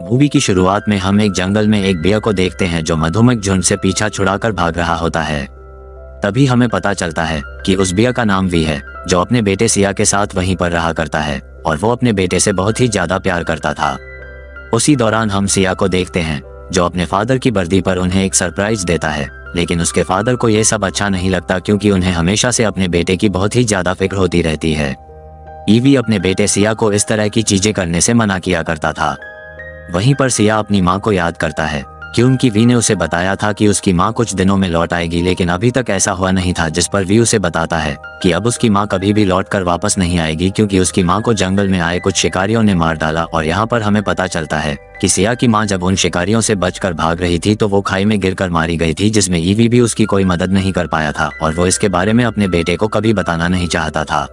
Movie की शुरुआत में हम एक जंगल में एक बियर को देखते हैं जो मधुमक्खी झुंड से पीछा छुड़ाकर भाग रहा होता है। तभी हमें पता चलता है कि उस बियर का नाम वी है, जो अपने बेटे सिया के साथ वहीं पर रहा करता है और वो अपने बेटे से बहुत ही ज्यादा प्यार करता था। उसी दौरान हम सिया को देखते हैं जो अपने फादर की बर्थडे पर उन्हें एक सरप्राइज देता है, लेकिन उसके फादर को ये सब अच्छा नहीं लगता क्योंकि उन्हें हमेशा से अपने बेटे की बहुत ही ज्यादा फिक्र होती रहती है। ईवी अपने बेटे सिया को इस तरह की चीजें करने से मना किया करता था। वहीं पर सिया अपनी माँ को याद करता है कि उनकी वी ने उसे बताया था कि उसकी माँ कुछ दिनों में लौट आएगी, लेकिन अभी तक ऐसा हुआ नहीं था। जिस पर वी उसे बताता है कि अब उसकी माँ कभी भी लौट कर वापस नहीं आएगी क्योंकि उसकी माँ को जंगल में आए कुछ शिकारियों ने मार डाला। और यहाँ पर हमें पता चलता है कि सिया की माँ जब उन शिकारियों से बचकर भाग रही थी तो वो खाई में गिरकर मारी गई थी, जिसमें ईवी भी उसकी कोई मदद नहीं कर पाया था और वो इसके बारे में अपने बेटे को कभी बताना नहीं चाहता था।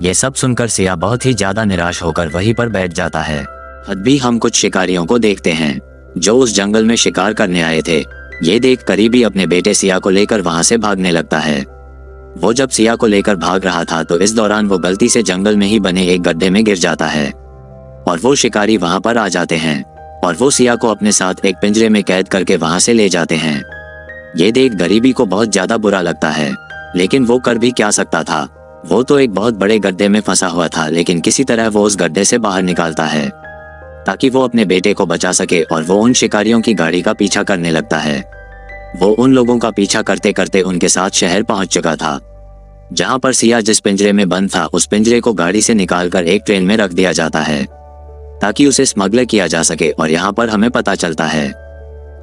ये सब सुनकर सिया बहुत ही ज्यादा निराश होकर वहीं पर बैठ जाता है। भी हम कुछ शिकारियों को देखते हैं जो उस जंगल में शिकार करने आए थे। ये देख करीबी अपने बेटे सिया को लेकर वहां से भागने लगता है। वो जब सिया को लेकर भाग रहा था तो इस दौरान वो गलती से जंगल में ही बने एक गड्ढे में गिर जाता है और वो शिकारी वहां पर आ जाते हैं और वो सिया को अपने साथ एक पिंजरे में कैद करके वहां से ले जाते हैं। ये देख गरीबी को बहुत ज्यादा बुरा लगता है, लेकिन वो कर भी क्या सकता था। वो तो एक बहुत बड़े गड्ढे में फंसा हुआ था, लेकिन किसी तरह वो उस गड्ढे से बाहर निकालता है ताकि वो अपने बेटे को बचा सके और वो उन शिकारियों की गाड़ी का पीछा करने लगता है। वो उन लोगों का पीछा करते करते उनके साथ शहर पहुंच चुका था, जहां पर सिया जिस पिंजरे में बंद था उस पिंजरे को गाड़ी से निकालकर एक ट्रेन में रख दिया जाता है ताकि उसे स्मगलर किया जा सके। और यहाँ पर हमें पता चलता है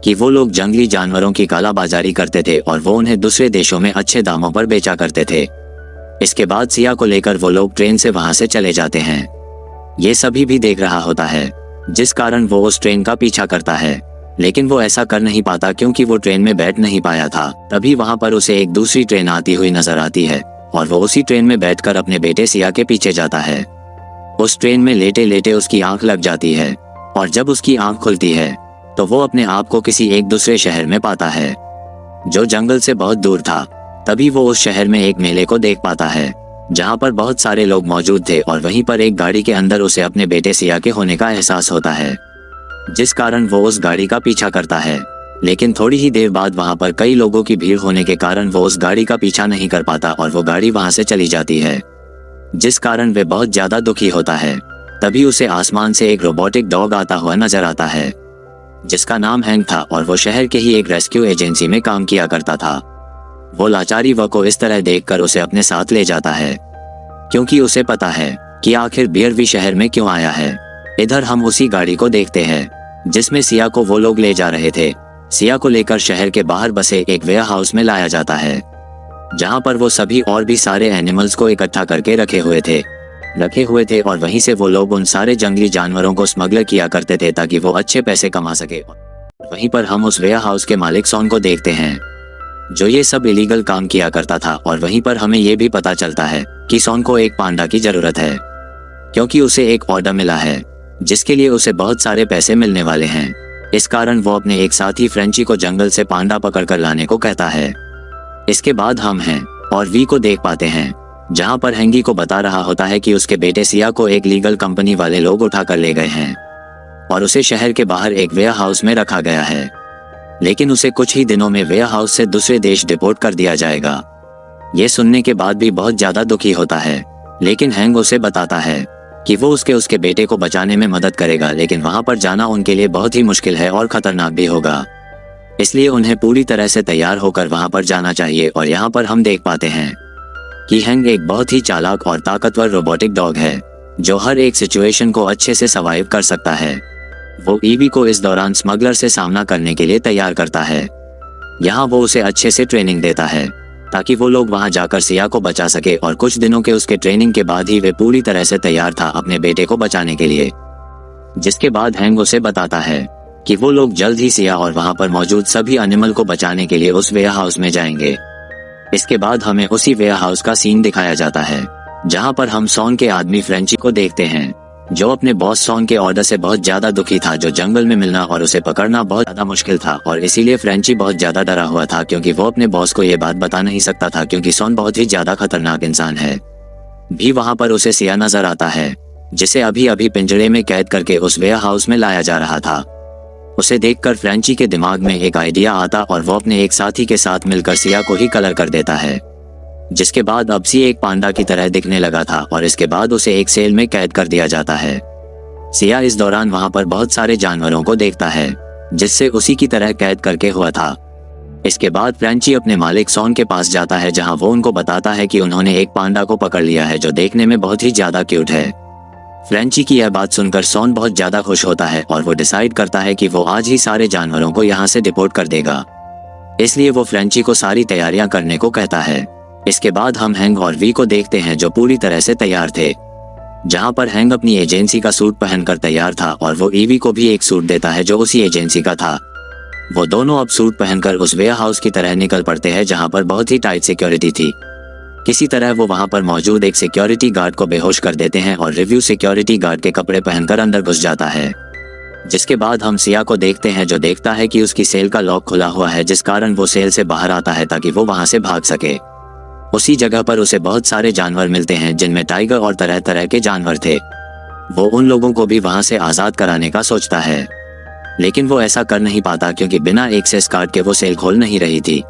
कि वो लोग जंगली जानवरों की कालाबाजारी करते थे और वो उन्हें दूसरे देशों में अच्छे दामों पर बेचा करते थे। इसके बाद सिया को लेकर वो लोग ट्रेन से वहां से चले जाते हैं। ये सभी भी देख रहा होता है, जिस कारण वो उस ट्रेन का पीछा करता है, लेकिन वो ऐसा कर नहीं पाता क्योंकि वो ट्रेन में बैठ नहीं पाया था। तभी वहां पर उसे एक दूसरी ट्रेन आती हुई नजर आती है और वो उसी ट्रेन में बैठकर अपने बेटे सिया के पीछे जाता है। उस ट्रेन में लेटे लेटे उसकी आंख लग जाती है और जब उसकी आंख खुलती है तो वो अपने आप को किसी एक दूसरे शहर में पाता है जो जंगल से बहुत दूर था। तभी वो उस शहर में एक मेले को देख पाता है जहां पर बहुत सारे लोग मौजूद थे और वहीं पर एक गाड़ी के अंदर उसे अपने बेटे सिया के होने का एहसास होता है, जिस कारण वो उस गाड़ी का पीछा करता है। लेकिन थोड़ी ही देर बाद वहां पर कई लोगों की भीड़ होने के कारण वो उस गाड़ी का पीछा नहीं कर पाता और वो गाड़ी वहां से चली जाती है, जिस कारण वे बहुत ज्यादा दुखी होता है। तभी उसे आसमान से एक रोबोटिक डॉग आता हुआ नजर आता है जिसका नाम हैंग था और वो शहर के ही एक रेस्क्यू एजेंसी में काम किया करता था। वो लाचारी व को इस तरह देखकर उसे अपने साथ ले जाता है क्योंकि उसे पता है कि आखिर बियर भी शहर में क्यों आया है। इधर हम उसी गाड़ी को देखते हैं जिसमें सिया को वो लोग ले जा रहे थे। सिया को लेकर शहर के बाहर बसे एक वेयर हाउस में लाया जाता है जहां पर वो सभी और भी सारे एनिमल्स को इकट्ठा करके रखे हुए थे और वहीं से वो लोग उन सारे जंगली जानवरों को स्मगलर किया करते थे ताकि वो अच्छे पैसे कमा सके। वहीं पर हम उस वेयर हाउस के मालिक सॉन को देखते हैं जो ये सब इलीगल काम किया करता था और वहीं पर हमें ये भी पता चलता है कि सॉन को एक पांडा की जरूरत है क्योंकि उसे एक ऑर्डर मिला है जिसके लिए उसे बहुत सारे पैसे मिलने वाले हैं। इस कारण वो अपने एक साथी फ्रेंची को जंगल से पांडा पकड़कर लाने को कहता है। इसके बाद हम हैं और वी को देख पाते हैं जहां पर हैंगी को बता रहा होता है कि उसके बेटे सिया को एक लीगल कंपनी वाले लोग उठाकर ले गए हैं और उसे शहर के बाहर एक वेयर हाउस में रखा गया है, लेकिन उसे कुछ ही दिनों में वेयर हाउस से दूसरे देश डिपोर्ट कर दिया जाएगा। ये सुनने के बाद भी बहुत ज्यादा दुखी होता है, लेकिन हैंग उसे बताता है कि वो उसके बेटे को बचाने में मदद करेगा, लेकिन वहां पर जाना उनके लिए बहुत ही मुश्किल है और खतरनाक भी होगा, इसलिए उन्हें पूरी तरह से तैयार होकर वहां पर जाना चाहिए। और यहाँ पर हम देख पाते हैं कि हैंग एक बहुत ही चालाक और ताकतवर रोबोटिक डॉग है जो हर एक सिचुएशन को अच्छे से सर्वाइव कर सकता है। वो ईवी को इस दौरान स्मगलर से सामना करने के लिए तैयार करता है। यहाँ वो उसे अच्छे से ट्रेनिंग देता है ताकि वो लोग वहां जाकर सिया को बचा सके और कुछ दिनों के उसके ट्रेनिंग के बाद ही वे पूरी तरह से तैयार था अपने बेटे को बचाने के लिए। जिसके बाद हैंग उसे बताता है कि वो लोग जल्द ही सिया और वहां पर मौजूद सभी एनिमल को बचाने के लिए उस वेयर हाउस में जाएंगे। इसके बाद हमें उसी वेयर हाउस का सीन दिखाया जाता है जहां पर हम सॉन के आदमी फ्रेंची को देखते हैं जो अपने बॉस सॉन के ऑर्डर से बहुत ज्यादा दुखी था, जो जंगल में मिलना और उसे पकड़ना बहुत ज्यादा मुश्किल था और इसीलिए फ्रेंची बहुत ज्यादा डरा हुआ था क्योंकि वो अपने बॉस को ये बात बता नहीं सकता था क्योंकि सॉन बहुत ही ज्यादा खतरनाक इंसान है। भी वहां पर उसे सिया नजर आता है जिसे अभी अभी पिंजरे में कैद करके उस वेयर हाउस में लाया जा रहा था। उसे देखकर फ्रेंची के दिमाग में एक आइडिया आता और वो अपने एक साथी के साथ मिलकर सिया को ही कलर कर देता है, जिसके बाद अब सिया एक पांडा की तरह दिखने लगा था और इसके बाद उसे एक सेल में कैद कर दिया जाता है। सिया इस दौरान वहां पर बहुत सारे जानवरों को देखता है जिससे उसी की तरह कैद करके हुआ था। इसके बाद फ्रेंची अपने मालिक सॉन के पास जाता है जहां वो उनको बताता है कि उन्होंने एक पांडा को पकड़ लिया है जो देखने में बहुत ही ज्यादा क्यूट है। फ्रेंची की यह बात सुनकर सॉन बहुत ज्यादा खुश होता है और वो डिसाइड करता है कि वो आज ही सारे जानवरों को यहाँ से डिपोर्ट कर देगा। इसलिए वो फ्रेंची को सारी तैयारियां करने को कहता है। इसके बाद हम हैंग और वी को देखते हैं जो पूरी तरह से तैयार थे, जहां पर हैंग अपनी एजेंसी का सूट पहनकर तैयार था और वो ईवी को भी एक सूट देता है जो उसी एजेंसी का था। वो दोनों अब सूट पहनकर उस वेयर हाउस की तरह निकल पड़ते हैं जहां पर बहुत ही टाइट सिक्योरिटी थी। किसी तरह वो वहां पर मौजूद एक सिक्योरिटी गार्ड को बेहोश कर देते हैं और रिव्यू सिक्योरिटी गार्ड के कपड़े पहनकर अंदर घुस जाता है। जिसके बाद हम सिया को देखते हैं जो देखता है कि उसकी सेल का लॉक खुला हुआ है, जिस कारण वो सेल से बाहर आता है ताकि वो वहां से भाग सके। उसी जगह पर उसे बहुत सारे जानवर मिलते हैं जिनमें टाइगर और तरह तरह के जानवर थे। वो उन लोगों को भी वहां से आजाद कराने का सोचता है, लेकिन वो ऐसा कर नहीं पाता क्योंकि बिना एक्सेस कार्ड के वो सेल खोल नहीं रही थी।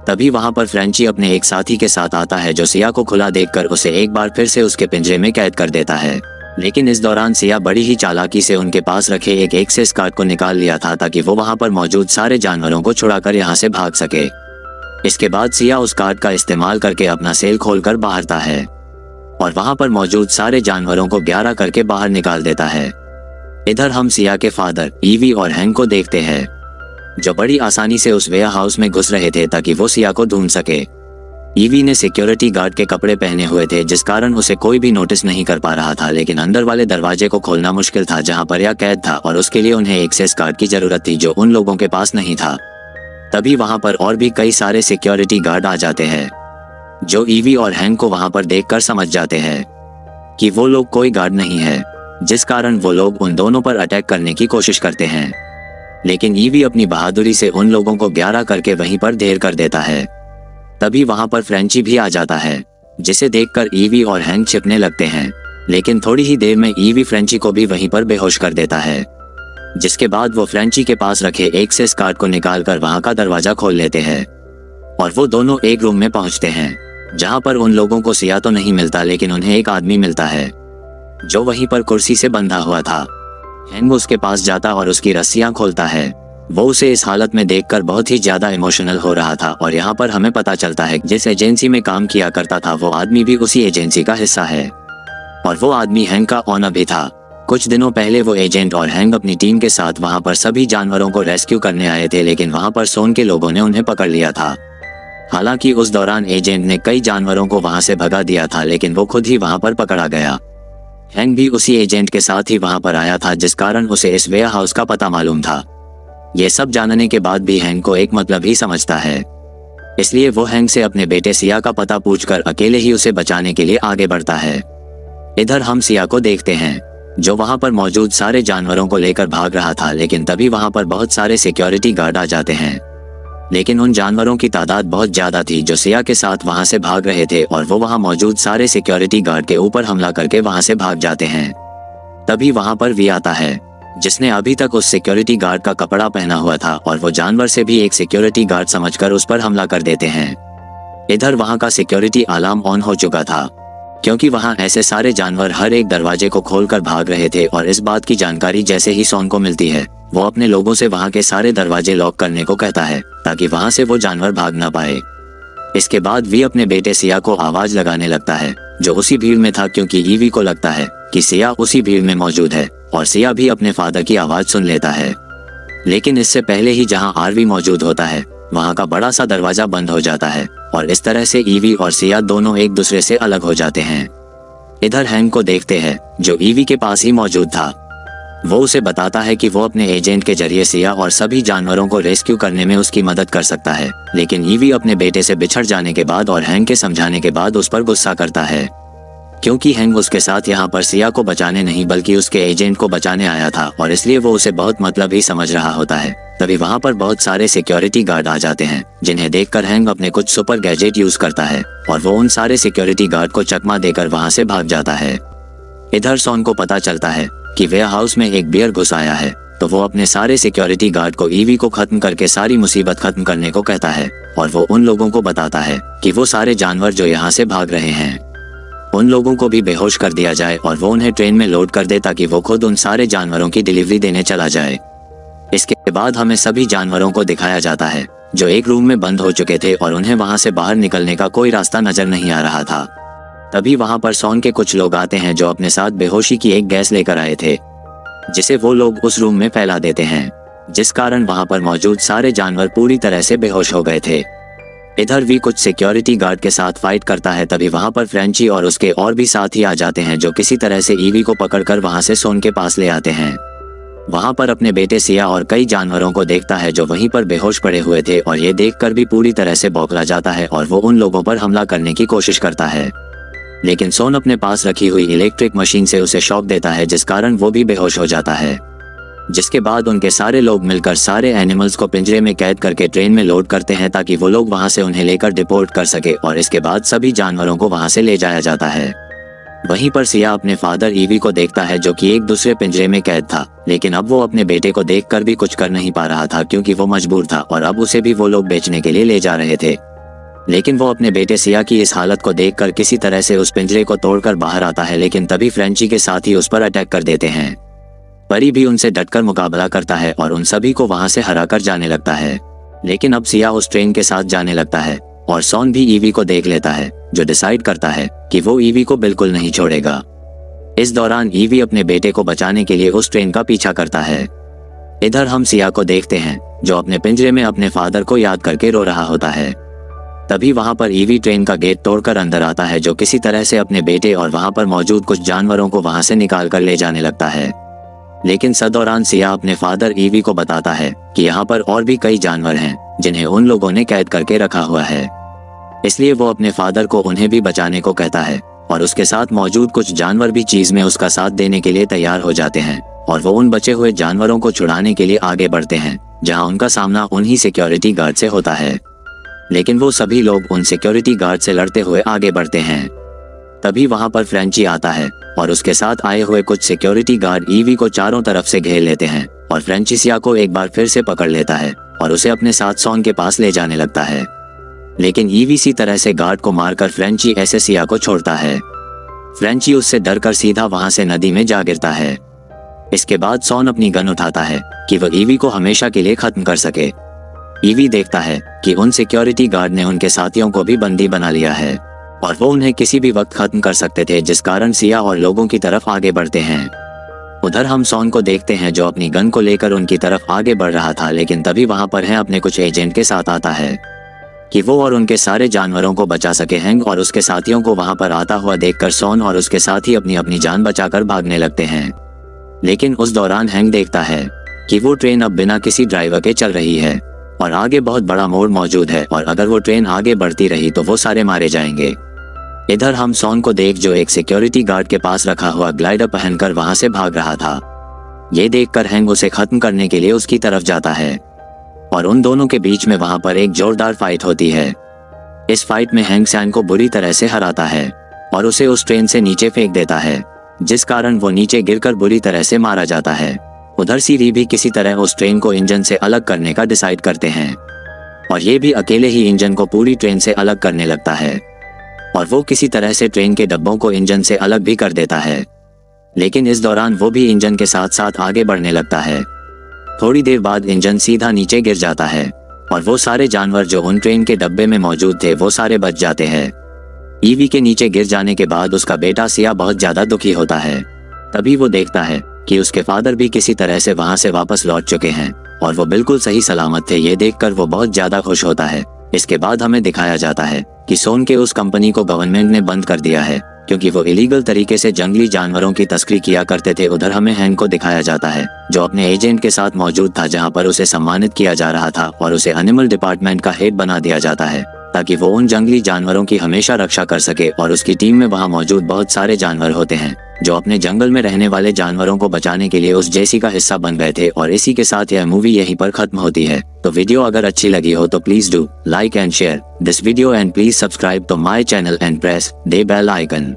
तभी वहां पर फ्रेंची अपने एक साथी के साथ आता है जो सिया को खुला देखकर उसे एक बार फिर से उसके पिंजरे में कैद कर देता है। लेकिन इस दौरान सिया बड़ी ही चालाकी से उनके पास रखे एक एक्सेस कार्ड को निकाल लिया था ताकि वो वहां पर मौजूद सारे जानवरों को छुड़ाकर यहाँ से भाग सके। इसके बाद सिया उस कार्ड का इस्तेमाल करके अपना सेल खोलकर बाहरता है और वहां पर मौजूद सारे जानवरों को 11 करके बाहर निकाल देता है। इधर हम सिया के फादर ईवी और हैंग को देखते हैं जो बड़ी आसानी से उस वेयर हाउस में घुस रहे थे ताकि वो सिया को ढूंढ सके। ईवी ने सिक्योरिटी गार्ड के कपड़े पहने हुए थे जिस कारण उसे कोई भी नोटिस नहीं कर पा रहा था, लेकिन अंदर वाले दरवाजे को खोलना मुश्किल था जहां पर यह कैद था और उसके लिए उन्हें एक्सेस कार्ड की जरूरत थी जो उन लोगों के पास नहीं था। तभी वहां पर और भी कई सारे सिक्योरिटी गार्ड आ जाते हैं जो ईवी और हैंग को वहां पर देखकर समझ जाते हैं कि वो लोग कोई गार्ड नहीं है, जिस कारण वो लोग उन दोनों पर अटैक करने की कोशिश करते हैं। लेकिन ईवी अपनी बहादुरी से उन लोगों को 11 करके वहीं पर ढेर कर देता है। तभी वहां पर फ्रेंची भी आ जाता है जिसे देखकर ईवी और हैंग छिपने लगते हैं, लेकिन थोड़ी ही देर में ईवी फ्रेंची को भी वहीं पर बेहोश कर देता है। जिसके बाद वो फ्रेंची के पास रखे एक्सेस कार्ड को निकालकर वहां का दरवाजा खोल लेते हैं और वो दोनों एक रूम में पहुंचते हैं जहां पर उन लोगों को सिया तो नहीं मिलता, लेकिन उन्हें एक आदमी मिलता है जो वहीं पर कुर्सी से बंधा हुआ था। हैंग उसके पास जाता और उसकी रस्सियां खोलता है। वो उसे इस हालत में देखकर बहुत ही ज्यादा इमोशनल हो रहा था और यहाँ पर हमें पता चलता है जिस एजेंसी में काम किया करता था वो आदमी भी उसी एजेंसी का हिस्सा है और वो आदमी हैंग का ओनर भी था। कुछ दिनों पहले वो एजेंट और हैंग अपनी टीम के साथ वहां पर सभी जानवरों को रेस्क्यू करने आए थे, लेकिन वहां पर सोन के लोगों ने उन्हें पकड़ लिया था। हालांकि उस दौरान एजेंट ने कई जानवरों को वहां से भगा दिया था, लेकिन वो खुद ही वहां पर पकड़ा गया। हैंग भी उसी एजेंट के साथ ही वहां पर आया था जिस कारण उसे इस वेयर हाउस का पता मालूम था। ये सब जानने के बाद भी हैंग को एक मतलब ही समझता है, इसलिए वो हैंग से अपने बेटे सिया का पता पूछकर अकेले ही उसे बचाने के लिए आगे बढ़ता है। इधर हम सिया को देखते हैं जो वहां पर मौजूद सारे जानवरों को लेकर भाग रहा था, लेकिन तभी वहां पर बहुत सारे सिक्योरिटी गार्ड आ जाते हैं। लेकिन उन जानवरों की तादाद बहुत ज्यादा थी जो सिया के साथ वहां से भाग रहे थे और वो वहां मौजूद सारे सिक्योरिटी गार्ड के ऊपर हमला करके वहां से भाग जाते हैं। तभी वहां पर वी आता है जिसने अभी तक उस सिक्योरिटी गार्ड का कपड़ा पहना हुआ था और वो जानवर से भी एक सिक्योरिटी गार्ड समझकर उस पर हमला कर देते हैं। इधर वहां का सिक्योरिटी अलार्म ऑन हो चुका था क्योंकि वहां ऐसे सारे जानवर हर एक दरवाजे को खोलकर भाग रहे थे और इस बात की जानकारी जैसे ही सॉन को मिलती है वो अपने लोगों से वहां के सारे दरवाजे लॉक करने को कहता है ताकि वहां से वो जानवर भाग ना पाए। इसके बाद वी अपने बेटे सिया को आवाज लगाने लगता है जो उसी भीड़ में था, क्योंकि ईवी को लगता है कि सिया उसी भीड़ में मौजूद है और सिया भी अपने फादर की आवाज सुन लेता है। लेकिन इससे पहले ही जहां आरवी मौजूद होता है वहां का बड़ा सा दरवाजा बंद हो जाता है और इस तरह से ईवी और सिया दोनों एक दूसरे से अलग हो जाते हैं। इधर हैंग को देखते हैं जो ईवी के पास ही मौजूद था। वो उसे बताता है कि वो अपने एजेंट के जरिए सिया और सभी जानवरों को रेस्क्यू करने में उसकी मदद कर सकता है, लेकिन ईवी अपने बेटे से बिछड़ जाने के बाद और हैंग के समझाने के बाद उस पर गुस्सा करता है क्योंकि हैंग उसके साथ यहाँ पर सिया को बचाने नहीं बल्कि उसके एजेंट को बचाने आया था और इसलिए वो उसे बहुत मतलब ही समझ रहा होता है। तभी वहां पर बहुत सारे सिक्योरिटी गार्ड आ जाते हैं जिन्हें देखकर हैंग अपने कुछ सुपर गैजेट यूज करता है और वो उन सारे सिक्योरिटी गार्ड को चकमा देकर वहां से भाग जाता है। इधर सॉन को पता चलता है कि वेयर हाउस में एक बियर घुस आया है, तो वो अपने सारे सिक्योरिटी गार्ड को ईवी को खत्म करके सारी मुसीबत खत्म करने को कहता है और वो उन लोगों को बताता है कि वो सारे जानवर जो यहाँ से भाग रहे हैं उन लोगों को भी बेहोश कर दिया जाए और वो उन्हें ट्रेन में लोड कर दे ताकि वो खुद उन सारे जानवरों की डिलीवरी देने चला जाए। इसके बाद हमें सभी जानवरों को दिखाया जाता है जो एक रूम में बंद हो चुके थे और उन्हें वहां से बाहर निकलने का कोई रास्ता नजर नहीं आ रहा था। तभी वहां पर सॉन के कुछ लोग आते हैं जो अपने साथ बेहोशी की एक गैस लेकर आए थे, जिसे वो लोग उस रूम में फैला देते हैं, जिस कारण वहां पर मौजूद सारे जानवर पूरी तरह से बेहोश हो गए थे। इधर भी कुछ सिक्योरिटी गार्ड के साथ फाइट करता है। तभी वहां पर फ्रेंची और उसके और भी साथी आ जाते हैं जो किसी तरह से ईवी को पकड़कर वहां से सोन के पास ले आते हैं। वहां पर अपने बेटे सिया और कई जानवरों को देखता है जो वहीं पर बेहोश पड़े हुए थे और ये देखकर भी पूरी तरह से बौखला जाता है और वो उन लोगों पर हमला करने की कोशिश करता है, लेकिन सोन अपने पास रखी हुई इलेक्ट्रिक मशीन से उसे शॉक देता है जिस कारण वो भी बेहोश हो जाता है। जिसके बाद उनके सारे लोग मिलकर सारे एनिमल्स को पिंजरे में कैद करके ट्रेन में लोड करते हैं ताकि वो लोग वहां से उन्हें लेकर डिपोर्ट कर सके और इसके बाद सभी जानवरों को वहां से ले जाया जाता है। वहीं पर सिया अपने फादर ईवी को देखता है जो कि एक दूसरे पिंजरे में कैद था, लेकिन अब वो अपने बेटे को देखकर भी कुछ कर नहीं पा रहा था क्योंकि वो मजबूर था और अब उसे भी वो लोग बेचने के लिए ले जा रहे थे। लेकिन वो अपने बेटे सिया की इस हालत को देखकर किसी तरह से उस पिंजरे को तोड़कर बाहर आता है, लेकिन तभी फ्रेंची के साथ ही उस पर अटैक कर देते हैं। परी भी उनसे डटकर मुकाबला करता है और उन सभी को वहां से हराकर जाने लगता है। लेकिन अब सिया उस ट्रेन के साथ जाने लगता है और सॉन भी ईवी को देख लेता है जो डिसाइड करता है कि वो ईवी को बिल्कुल नहीं छोड़ेगा। इस दौरान ईवी अपने बेटे को बचाने के लिए उस ट्रेन का पीछा करता है। इधर हम सिया को देखते हैं जो अपने पिंजरे में अपने फादर को याद करके रो रहा होता है। तभी वहां पर ईवी ट्रेन का गेट तोड़कर अंदर आता है जो किसी तरह से अपने बेटे और वहां पर मौजूद कुछ जानवरों को वहां से निकाल कर ले जाने लगता है। लेकिन इस दौरान सिया अपने फादर ईवी को बताता है कि यहाँ पर और भी कई जानवर हैं जिन्हें उन लोगों ने कैद करके रखा हुआ है, इसलिए वो अपने फादर को उन्हें भी बचाने को कहता है और उसके साथ मौजूद कुछ जानवर भी चीज में उसका साथ देने के लिए तैयार हो जाते हैं और वो उन बचे हुए जानवरों को छुड़ाने के लिए आगे बढ़ते हैं जहाँ उनका सामना उन्हीं सिक्योरिटी गार्ड से होता है। लेकिन वो सभी लोग उन सिक्योरिटी गार्ड से लड़ते हुए आगे बढ़ते हैं। तभी वहां पर फ्रेंची आता है और उसके साथ आए हुए कुछ सिक्योरिटी गार्ड ईवी को चारों तरफ से घेर लेते हैं और फ्रेंची सिया को एक बार फिर से पकड़ लेता है और उसे अपने साथ सॉन के पास ले जाने लगता है। लेकिन ईवी इसी तरह से गार्ड को मारकर फ्रेंची ऐसे सिया को छोड़ता है। फ्रेंची उससे डरकर सीधा वहां से नदी में जा गिरता है। इसके बाद सॉन अपनी गन उठाता है कि वह ईवी को हमेशा के लिए खत्म कर सके। ईवी देखता है कि उन सिक्योरिटी गार्ड ने उनके साथियों को भी बंदी बना लिया है और वो उन्हें किसी भी वक्त खत्म कर सकते थे, जिस कारण सिया और लोगों की तरफ आगे बढ़ते हैं। उधर हम सॉन को देखते हैं जो अपनी गन को लेकर उनकी तरफ आगे बढ़ रहा था, लेकिन तभी वहां पर है अपने कुछ एजेंट के साथ आता है कि वो और उनके सारे जानवरों को बचा सके। हैंग और उसके साथियों को वहां पर आता हुआ देखकर सॉन और उसके साथी अपनी अपनी जान बचाकर भागने लगते हैं। लेकिन उस दौरान हैंग देखता है कि वो ट्रेन अब बिना किसी ड्राइवर के चल रही है और आगे बहुत बड़ा मोड़ मौजूद है और अगर वो ट्रेन आगे बढ़ती रही तो वो सारे मारे जाएंगे। इधर हम सॉन को देख जो एक सिक्योरिटी गार्ड के पास रखा हुआ ग्लाइडर पहनकर वहां से भाग रहा था। ये देखकर हैंग उसे खत्म करने के लिए उसकी तरफ जाता है और उन दोनों के बीच में वहां पर एक जोरदार फाइट होती है। इस फाइट में हैंग सैन को बुरी तरह से हराता है और उसे उस ट्रेन से नीचे फेंक देता है, जिस कारण वो नीचे गिरकर बुरी तरह से मारा जाता है। उधर सीरी भी किसी तरह उस ट्रेन को इंजन से अलग करने का डिसाइड करते हैं और ये भी अकेले ही इंजन को पूरी ट्रेन से अलग करने लगता है और वो किसी तरह से ट्रेन के डब्बों को इंजन से अलग भी कर देता है। लेकिन इस दौरान वो भी इंजन के साथ साथ आगे बढ़ने लगता है। थोड़ी देर बाद इंजन सीधा नीचे गिर जाता है और वो सारे जानवर जो उन ट्रेन के डब्बे में मौजूद थे वो सारे बच जाते हैं। ईवी के नीचे गिर जाने के बाद उसका बेटा सिया बहुत ज्यादा दुखी होता है। तभी वो देखता है कि उसके फादर भी किसी तरह से वहां से वापस लौट चुके हैं और वो बिल्कुल सही सलामत थे। ये देखकर वो बहुत ज्यादा खुश होता है। इसके बाद हमें दिखाया जाता है कि सोन के उस कंपनी को गवर्नमेंट ने बंद कर दिया है क्योंकि वो इलीगल तरीके से जंगली जानवरों की तस्करी किया करते थे। उधर हमें हैंग को दिखाया जाता है जो अपने एजेंट के साथ मौजूद था, जहां पर उसे सम्मानित किया जा रहा था और उसे एनिमल डिपार्टमेंट का हेड बना दिया जाता है ताकि वो उन जंगली जानवरों की हमेशा रक्षा कर सके। और उसकी टीम में वहाँ मौजूद बहुत सारे जानवर होते हैं जो अपने जंगल में रहने वाले जानवरों को बचाने के लिए उस जेसी का हिस्सा बन गए थे। और इसी के साथ यह मूवी यहीं पर खत्म होती है। तो वीडियो अगर अच्छी लगी हो तो please do like and share this video and please subscribe to my channel and press the bell icon.